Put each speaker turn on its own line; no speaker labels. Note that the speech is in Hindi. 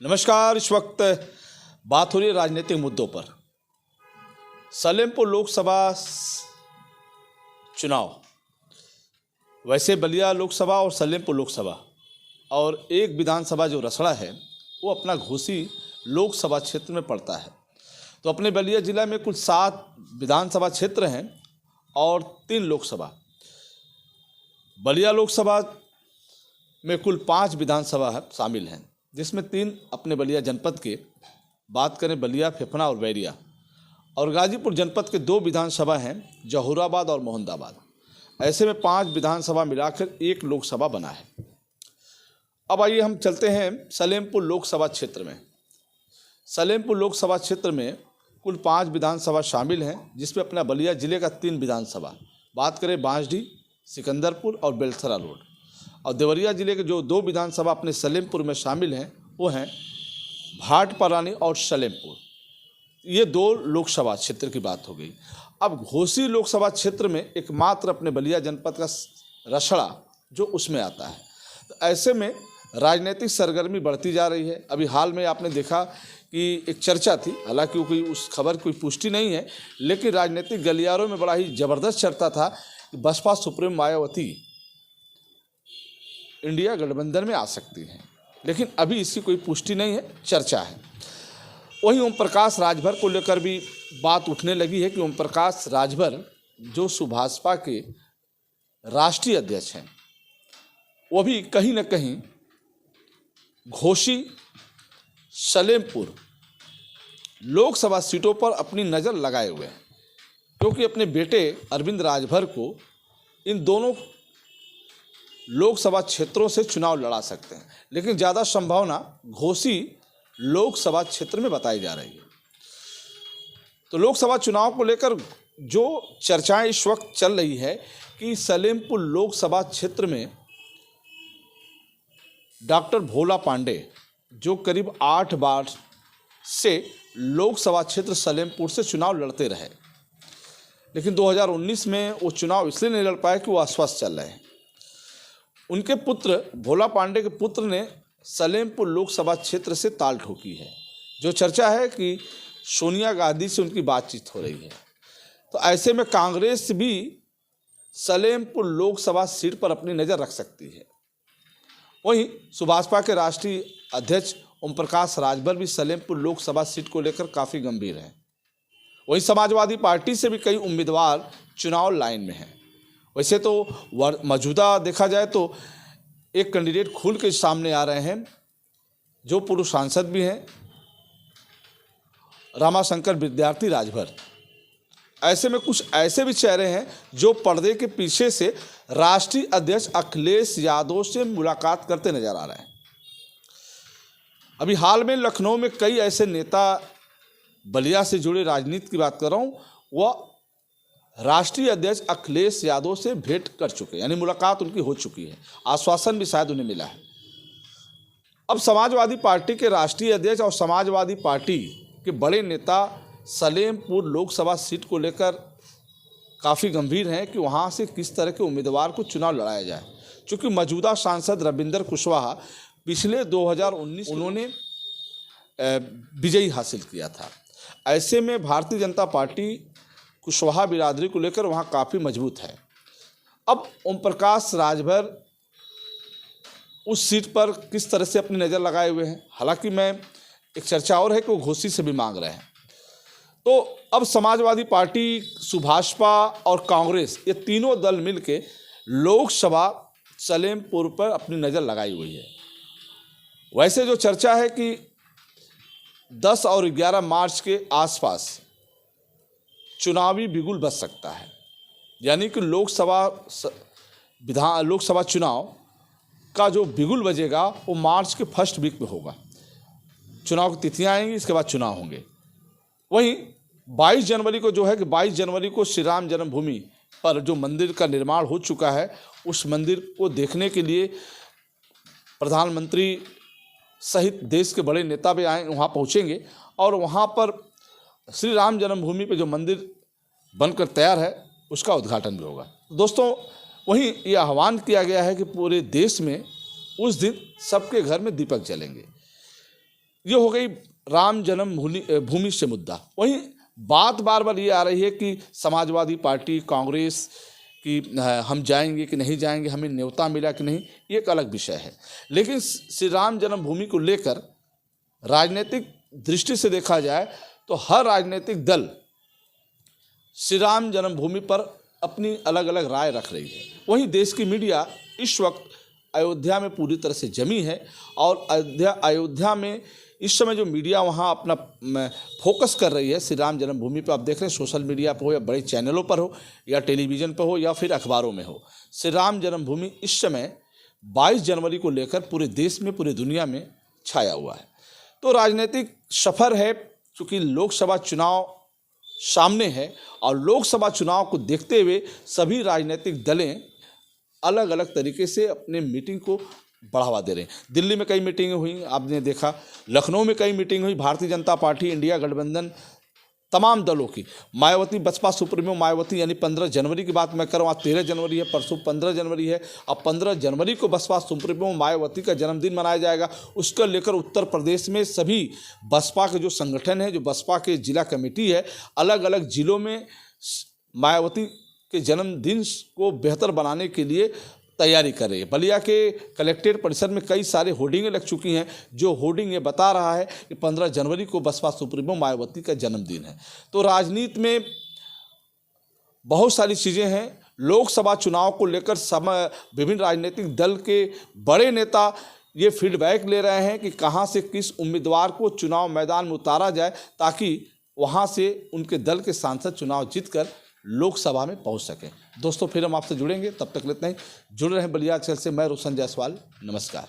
नमस्कार। इस वक्त बात हो रही है राजनीतिक मुद्दों पर। सलेमपुर लोकसभा चुनाव, वैसे बलिया लोकसभा और सलेमपुर लोकसभा और एक विधानसभा जो रसड़ा है वो अपना घोसी लोकसभा क्षेत्र में पड़ता है। तो अपने बलिया जिला में कुल 7 विधानसभा क्षेत्र हैं और 3 लोकसभा। बलिया लोकसभा में कुल 5 विधानसभा शामिल हैं, जिसमें 3 अपने बलिया जनपद के, बात करें बलिया, फेफना और बैरिया, और गाजीपुर जनपद के 2 विधानसभा हैं, जहूराबाद और मोहम्मदाबाद। ऐसे में 5 विधानसभा मिलाकर 1 लोकसभा बना है। अब आइए हम चलते हैं सलेमपुर लोकसभा क्षेत्र में। सलेमपुर लोकसभा क्षेत्र में कुल 5 विधानसभा शामिल हैं, जिसमें अपना बलिया जिले का 3 विधानसभा, बात करें बांसडीह, सिकंदरपुर और बेलसरा रोड, और देवरिया जिले के जो 2 विधानसभा अपने सलेमपुर में शामिल हैं वो हैं भाटपरानी और सलेमपुर। ये 2 लोकसभा क्षेत्र की बात हो गई। अब घोसी लोकसभा क्षेत्र में एकमात्र अपने बलिया जनपद का रसड़ा जो उसमें आता है। तो ऐसे में राजनीतिक सरगर्मी बढ़ती जा रही है। अभी हाल में आपने देखा कि एक चर्चा थी, हालांकि कोई उस खबर कोई पुष्टि नहीं है, लेकिन राजनीतिक गलियारों में बड़ा ही ज़बरदस्त चर्चा था कि बसपा सुप्रीम मायावती इंडिया गठबंधन में आ सकती है, लेकिन अभी इसकी कोई पुष्टि नहीं है, चर्चा है। वहीं ओम प्रकाश राजभर को लेकर भी बात उठने लगी है कि ओम प्रकाश राजभर जो सुभाषपा के राष्ट्रीय अध्यक्ष हैं, वो भी कहीं न कहीं घोसी, सलेमपुर लोकसभा सीटों पर अपनी नज़र लगाए हुए हैं, क्योंकि अपने बेटे अरविंद राजभर को इन दोनों लोकसभा क्षेत्रों से चुनाव लड़ा सकते हैं, लेकिन ज़्यादा संभावना घोसी लोकसभा क्षेत्र में बताई जा रही है। तो लोकसभा चुनाव को लेकर जो चर्चाएं इस वक्त चल रही है कि सलेमपुर लोकसभा क्षेत्र में डॉक्टर भोला पांडे, जो करीब 8 बार से लोकसभा क्षेत्र सलेमपुर से चुनाव लड़ते रहे, लेकिन 2019 में वो चुनाव इसलिए नहीं लड़ पाए कि वो अस्वस्थ चल रहे हैं। उनके पुत्र, भोला पांडे के पुत्र ने सलेमपुर लोकसभा क्षेत्र से ताल ठोकी है। जो चर्चा है कि सोनिया गांधी से उनकी बातचीत हो रही है। तो ऐसे में कांग्रेस भी सलेमपुर लोकसभा सीट पर अपनी नज़र रख सकती है। वहीं सुभाषपा के राष्ट्रीय अध्यक्ष ओम प्रकाश राजभर भी सलेमपुर लोकसभा सीट को लेकर काफ़ी गंभीर हैं। वहीं समाजवादी पार्टी से भी कई उम्मीदवार चुनाव लाइन में हैं। वैसे तो मौजूदा देखा जाए तो एक कैंडिडेट खुल के सामने आ रहे हैं, जो पूर्व सांसद भी हैं, रामाशंकर विद्यार्थी राजभर। ऐसे में कुछ ऐसे भी चेहरे हैं जो पर्दे के पीछे से राष्ट्रीय अध्यक्ष अखिलेश यादव से मुलाकात करते नजर आ रहे हैं। अभी हाल में लखनऊ में कई ऐसे नेता, बलिया से जुड़े राजनीति की बात कर रहा हूँ, वह राष्ट्रीय अध्यक्ष अखिलेश यादव से भेंट कर चुके हैं, यानी मुलाकात उनकी हो चुकी है। आश्वासन भी शायद उन्हें मिला है। अब समाजवादी पार्टी के राष्ट्रीय अध्यक्ष और समाजवादी पार्टी के बड़े नेता सलेमपुर लोकसभा सीट को लेकर काफ़ी गंभीर हैं कि वहाँ से किस तरह के उम्मीदवार को चुनाव लड़ाया जाए। चूँकि मौजूदा सांसद रविंदर कुशवाहा पिछले 2019 उन्होंने विजयी हासिल किया था। ऐसे में भारतीय जनता पार्टी कुशवाहा बिरादरी को लेकर वहाँ काफ़ी मजबूत है। अब ओम प्रकाश राजभर उस सीट पर किस तरह से अपनी नज़र लगाए हुए हैं। हालांकि मैं एक चर्चा और है कि वो घोसी से भी मांग रहे हैं। तो अब समाजवादी पार्टी, सुभाषपा और कांग्रेस, ये तीनों दल मिलके लोकसभा सलेमपुर पर अपनी नज़र लगाई हुई है। वैसे जो चर्चा है कि 10 और 11 मार्च के आसपास चुनावी बिगुल बज सकता है, यानी कि लोकसभा चुनाव का जो बिगुल बजेगा वो मार्च के फर्स्ट वीक में होगा। चुनाव की तिथियां आएंगी, इसके बाद चुनाव होंगे। वहीं 22 जनवरी को जो है कि 22 जनवरी को श्री राम जन्मभूमि पर जो मंदिर का निर्माण हो चुका है, उस मंदिर को देखने के लिए प्रधानमंत्री सहित देश के बड़े नेता भी वहाँ पहुँचेंगे और वहाँ पर श्री राम जन्मभूमि पे जो मंदिर बनकर तैयार है उसका उद्घाटन भी होगा। दोस्तों, वहीं ये आह्वान किया गया है कि पूरे देश में उस दिन सबके घर में दीपक जलेंगे। ये हो गई राम जन्म भूमि से मुद्दा। वहीं बात बार बार ये आ रही है कि समाजवादी पार्टी, कांग्रेस कि हम जाएंगे कि नहीं जाएंगे, हमें न्योता मिला कि नहीं, ये एक अलग विषय है। लेकिन श्री राम जन्मभूमि को लेकर राजनीतिक दृष्टि से देखा जाए तो हर राजनीतिक दल श्री राम जन्मभूमि पर अपनी अलग अलग राय रख रही है। वहीं देश की मीडिया इस वक्त अयोध्या में पूरी तरह से जमी है और अयोध्या में इस समय जो मीडिया वहाँ अपना फोकस कर रही है श्री राम जन्मभूमि पर, आप देख रहे हैं सोशल मीडिया पर हो या बड़े चैनलों पर हो या टेलीविज़न पर हो या फिर अखबारों में हो, श्री राम जन्मभूमि इस समय 22 जनवरी को लेकर पूरे देश में, पूरी दुनिया में छाया हुआ है। तो राजनीतिक सफ़र है, चूँकि लोकसभा चुनाव सामने है और लोकसभा चुनाव को देखते हुए सभी राजनीतिक दलें अलग अलग तरीके से अपने मीटिंग को बढ़ावा दे रहे हैं। दिल्ली में कई मीटिंगें हुई, आपने देखा, लखनऊ में कई मीटिंग हुई, भारतीय जनता पार्टी, इंडिया गठबंधन, तमाम दलों की, मायावती, बसपा सुप्रीमो मायावती, यानी 15 जनवरी की बात मैं कर रहा हूँ, आज 13 जनवरी है, परसों 15 जनवरी है। अब 15 जनवरी को बसपा सुप्रीमो मायावती का जन्मदिन मनाया जाएगा। उसको लेकर उत्तर प्रदेश में सभी बसपा के जो संगठन है, जो बसपा के जिला कमेटी है, अलग अलग जिलों में मायावती के जन्मदिन को बेहतर बनाने के लिए तैयारी कर रही है। बलिया के कलेक्ट्रेट परिसर में कई सारे होर्डिंगें लग चुकी हैं, जो होर्डिंग ये बता रहा है कि 15 जनवरी को बसपा सुप्रीमो मायावती का जन्मदिन है। तो राजनीति में बहुत सारी चीज़ें हैं। लोकसभा चुनाव को लेकर विभिन्न राजनीतिक दल के बड़े नेता ये फीडबैक ले रहे हैं कि कहाँ से किस उम्मीदवार को चुनाव मैदान में उतारा जाए ताकि वहाँ से उनके दल के सांसद चुनाव जीतकर लोकसभा में पहुंच सके। दोस्तों, फिर हम आपसे जुड़ेंगे, तब तक लेते हैं, जुड़े रहें बलिया चैनल से। मैं रोशन जायसवाल, नमस्कार।